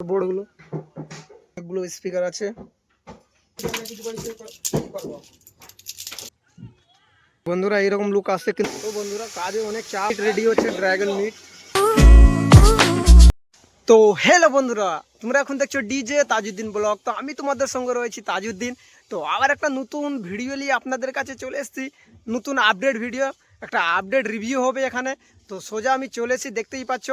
বোর্ডগুলো, অনেকগুলো স্পিকার আছে। বন্ধুরা এইরকম লুক আসছে, কিন্তু বন্ধুরা কাজে অনেক চাপ। রেডি হচ্ছে ড্রাগন মিট। তো হ্যালো বন্ধুরা, তোমরা এখন দেখছো ডিজে তাজউদ্দিন ব্লগ। তো আমি তোমাদের সঙ্গে রয়েছি তাজউদ্দিন। তো আবার একটা নতুন ভিডিও নিয়ে আপনাদের কাছে চলে এসেছি। নতুন আপডেট ভিডিও, একটা আপডেট রিভিউ হবে এখানে। তো সোজা আমি চলে এসেছি, দেখতেই পাচ্ছ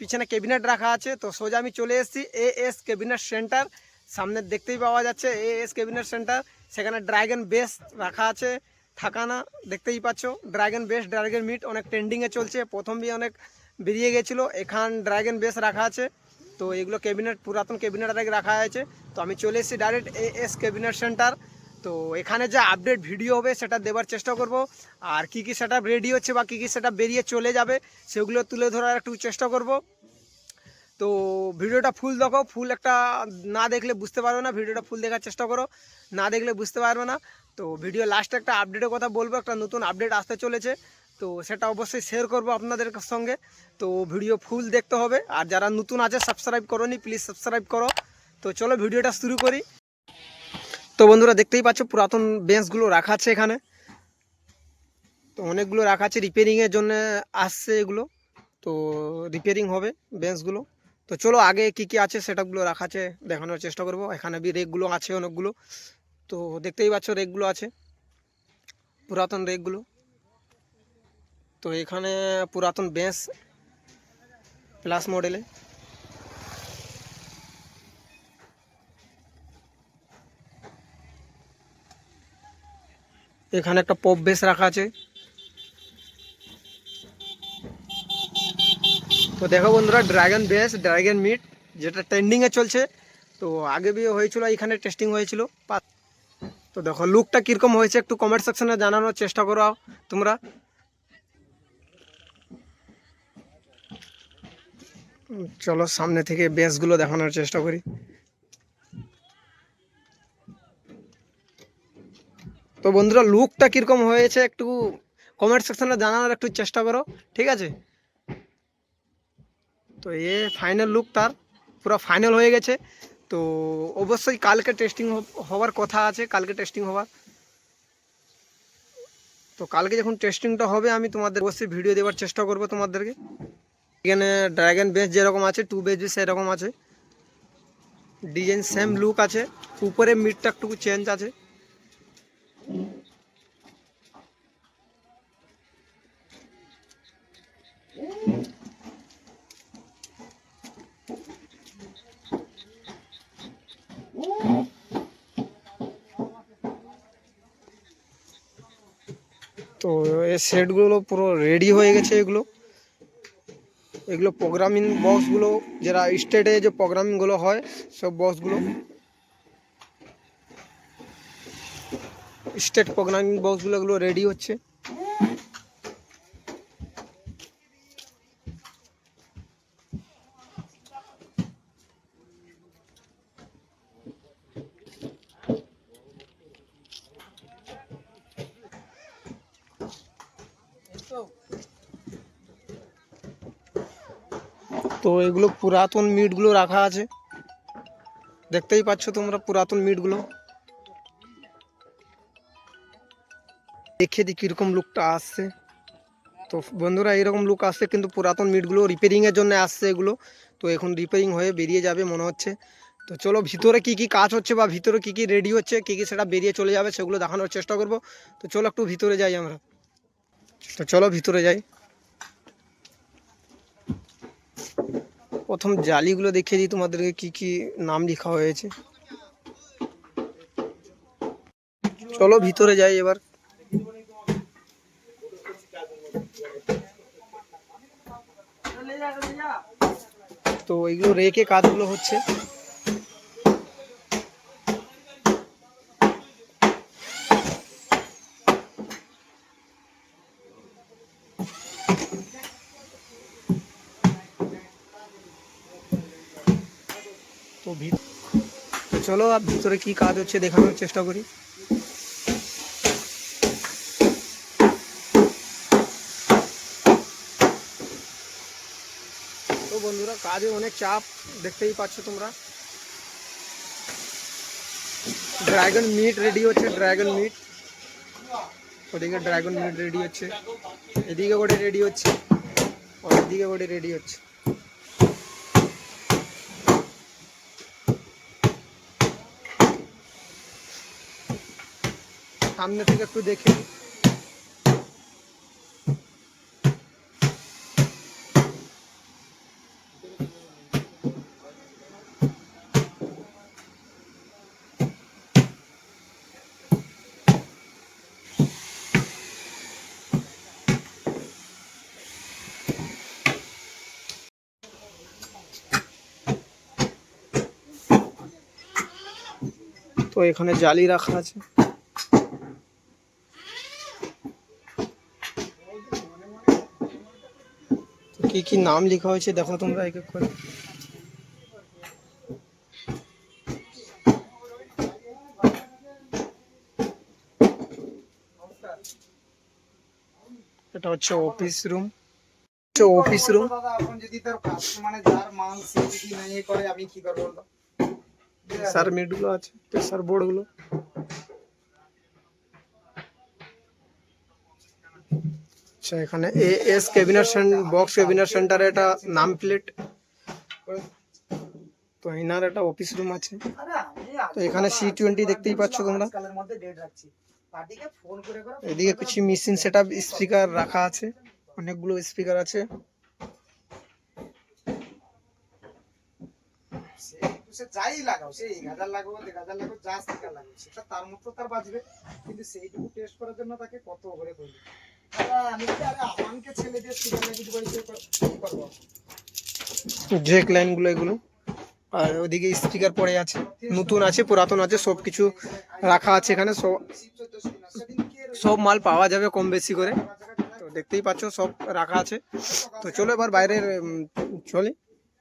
পিছনে ক্যাবিনেট রাখা আছে। তো সোজা আমি চলে এসেছি এএস ক্যাবিনেট সেন্টার। সামনে দেখতেই পাওয়া যাচ্ছে এএস ক্যাবিনেট সেন্টার। সেখানে ড্রাগন বেস রাখা আছে, থাকানা দেখতেই পাচ্ছ। ড্রাগন বেস, ড্রাগন মিট অনেক ট্রেন্ডিংয়ে চলছে। প্রথম দিয়ে অনেক বেরিয়ে গেছিলো, এখান ড্রাগন বেস রাখা আছে। তো এগুলো ক্যাবিনেট, পুরাতন ক্যাবিনেট রাখা আছে। তো আমি চলে এসেছি ডাইরেক্ট এএস ক্যাবিনেট সেন্টার। তো এখানে যে আপডেট ভিডিও হবে সেটা দেওয়ার চেষ্টা করব। আর কী কী সেটআপ রেডি হচ্ছে বা কী কী সেটআপ বেরিয়ে চলে যাবে সেগুলো তুলে ধরার একটু চেষ্টা করব। তো ভিডিওটা ফুল দেখো, ফুল একটা না দেখলে বুঝতে পারবে না। ভিডিওটা ফুল দেখার চেষ্টা করো, না দেখলে বুঝতে পারবে না। তো ভিডিও লাস্টে একটা আপডেটের কথা বলবো, একটা নতুন আপডেট আসতে চলেছে। তো সেটা অবশ্যই শেয়ার করবো আপনাদের সঙ্গে। তো ভিডিও ফুল দেখতে হবে। আর যারা নতুন আছে সাবস্ক্রাইব করোনি, প্লিজ সাবস্ক্রাইব করো। তো চলো ভিডিওটা শুরু করি। তো বন্ধুরা দেখতেই পাচ্ছ পুরাতন বেঞ্চগুলো রাখা আছে এখানে। তো অনেকগুলো রাখা আছে, রিপেয়ারিংয়ের জন্য আসছে এগুলো। তো রিপেয়ারিং হবে বেঞ্চগুলো। তো চলো আগে কি কি আছে সেটাগুলো রাখা আছে দেখানোর চেষ্টা করব। এখানে রেকগুলো আছে অনেকগুলো। তো দেখতেই পাচ্ছ রেকগুলো আছে, পুরাতন রেকগুলো। তো এখানে পুরাতন বেঞ্চ প্লাস মডেলে। এখানে একটা পপ বেস রাখা আছে। তো দেখো বন্ধুরা ড্রাগন বেস, ড্রাগন মিট যেটা ট্রেন্ডিংয়ে চলছে। তো আগে বিয়ে হয়েছিল, এখানে টেস্টিং হয়েছিল। তো দেখো লুকটা কীরকম হয়েছে একটু কমেন্ট সেকশনে জানানোর চেষ্টা করো তোমরা। চলো সামনে থেকে বেসগুলো দেখানোর চেষ্টা করি। তো বন্ধুরা লুকটা কীরকম হয়েছে একটু কমেন্ট সেকশনে জানানোর একটু চেষ্টা করো, ঠিক আছে? তো এ ফাইনাল লুক তার পুরো ফাইনাল হয়ে গেছে। তো অবশ্যই কালকে টেস্টিং হওয়ার কথা আছে, কালকে টেস্টিং হওয়ার। তো কালকে যখন টেস্টিংটা হবে আমি তোমাদের অবশ্যই ভিডিও দেওয়ার চেষ্টা করব তোমাদেরকে। এখানে ড্রাগন বেস যেরকম আছে, টু বেস সেরকম আছে, ডিজাইন সেম লুক আছে। উপরে মিটটা একটু চেঞ্জ আছে। তো এই সেটগুলো পুরো রেডি হয়ে গেছে। এগুলো এগুলো প্রোগ্রামিং বক্সগুলো, যারা স্টেটে যে প্রোগ্রামিংগুলো হয় সব বক্সগুলো, স্টেট প্রোগ্রামিং বক্সগুলো এগুলো রেডি হচ্ছে। তো এগুলো পুরাতন মিটগুলো রাখা আছে, দেখতেই পাচ্ছ তোমরা পুরাতন মিটগুলো। দেখে দিই কীরকম লুকটা আসছে। তো বন্ধুরা এইরকম লুক আসছে, কিন্তু পুরাতন মিটগুলো রিপেয়ারিংয়ের জন্য আসছে এগুলো। তো এখন রিপেয়ারিং হয়ে বেরিয়ে যাবে মনে হচ্ছে। তো চলো ভিতরে কি কি কাজ হচ্ছে বা ভিতরে কি কি রেডি হচ্ছে, কি কি সেটা বেরিয়ে চলে যাবে সেগুলো দেখানোর চেষ্টা করব। তো চলো একটু ভিতরে যাই আমরা। তো চলো ভিতরে যাই। প্রথম জালিগুলো দেখিয়ে দিই তোমাদেরকে, কি কি নাম লেখা হয়েছে। চলো ভিতরে যাই এবার। তো এইগুলো রেখে কাজগুলো হচ্ছে। তো চলো আর ভিতরে কি কাজ হচ্ছে দেখানোর চেষ্টা করি। তো বন্ধুরা, কাজে অনেক চাপ, দেখতেই পাচ্ছ তোমরা। ড্রাগন মিট রেডি হচ্ছে, ড্রাগন মিট। ওদিকে ড্রাগন মিট রেডি হচ্ছে, এদিকে করে রেডি হচ্ছে, ওদিকে করে রেডি হচ্ছে। সামনে থেকে একটু দেখে তো এখানে জালি রাখা আছে। কি কি নাম লেখা হয়েছে দেখো তোমরা এক এক করে। এটা হচ্ছে office room, office room. Pressure মিট গুলো আছে, প্রেসার বোর্ড গুলো। আচ্ছা, এখানে এএস ক্যাবিনেট বক্স ক্যাবিনেট সেন্টার, এটা নাম প্লেট। তো এনার একটা অফিস রুম আছে। তো এখানে C20 দেখতেই পাচ্ছ তোমরা। এদিকে কিছু মেশিন সেটআপ, স্পিকার রাখা আছে, অনেকগুলো স্পিকার আছে। যাই লাগাও, সেই গাজার লাগাবো, গাজার লাগাবো, যা স্পিকার লাগাবো সেটা তার মতো তার বাজবে, কিন্তু সেইটুকু টেস্ট করার জন্য তাকে কত করে করবে। আমি কি আরে আমাকে ছেলে দিয়ে স্পিকার লাগিয়ে করব, জেক লাইন গুলো এগুলো। আর ওদিকে স্পিকার পড়ে আছে, নতুন আছে পুরাতন আছে, সব কিছু রাখা আছে এখানে। সব মাল পাওয়া যাবে কম বেশি করে, তো দেখতেই পাচ্ছ সব রাখা আছে। তো চলো এবার বাইরে চলে।